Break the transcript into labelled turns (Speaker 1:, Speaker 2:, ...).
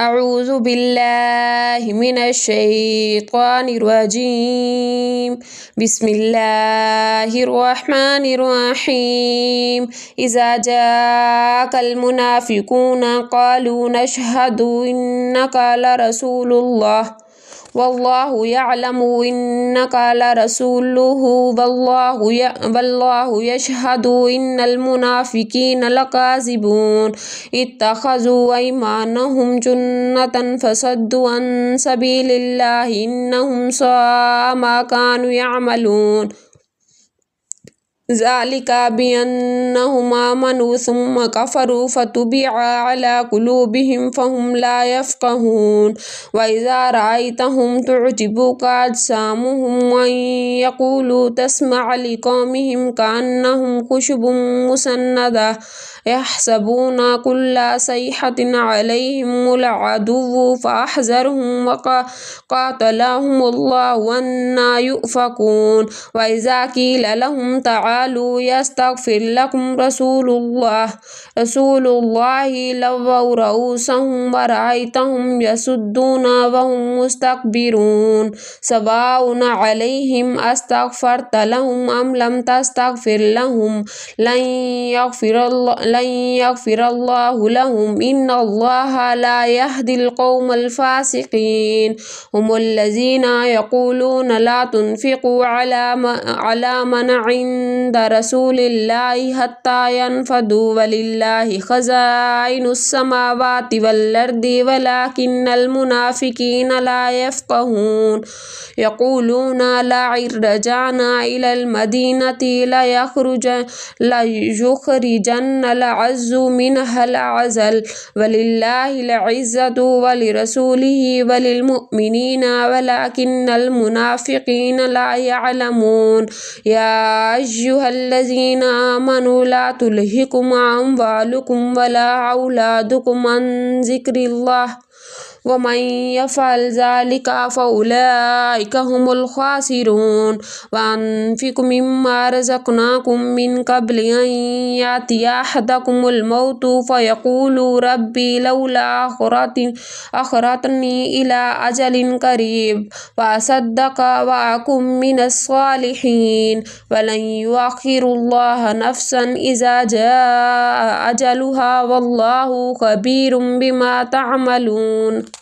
Speaker 1: اعوذ باللہ من الشیطان الرجیم بسم اللہ الرحمن الرحیم اذا جاءك المنافقون قالوا نشهد انك لرسول اللہ واللہ یعلم انک لرسولہ واللہ یشہد ان المنافقین لکاذبون اتخذوا ایمانہم جنۃ فصدوا عن سبیل اللہ انہم ساء ما کانوا یعملون ذلك بأنهم آمنوا ثم كفروا فتبع على قلوبهم فهم لا يفقهون وإذا رأيتهم تعجبك أجسامهم وإن يقولوا تسمع لقولهم كأنهم خشب مسندة يحسبون كل صيحة عليهم العدو فاحذرهم وقاتلهم الله أنى يؤفكون وإذا قيل لهم تعالوا يستغفر لكم رسول الله لووا رؤوسهم ورأيتهم يصدون وهم مستكبرون سواء عليهم أستغفرت لهم أم لم تستغفر لهم لن يغفر الله لهم إن الله لا يهدي القوم الفاسقين هم الذين يقولون لا تنفقوا على من عند رسول الله حتى ينفضوا ولله خزائن السماوات والأرض ولكن المنافقين لا يفقهون يقولون لئن رجعنا إلى المدينة ليخرجن الأعز منها الأذل ولله العزة ولرسوله وللمؤمنين ولكن المنافقين لا يعلمون يا أيها الذين آمنوا لا تلهكم أموالكم ولا أولادكم عن ذكر الله ومن يفعل ذلك فأولئك هم الخاسرون وأنفقوا مما رزقناكم من قبل أن يأتي أحدكم الموت فيقول ربي لولا أخرتني إلى أجل قريب فأصدق وأكن من الصالحين ولن يؤخر الله نفسا إذا جاء أجلها والله خبير بما تعملون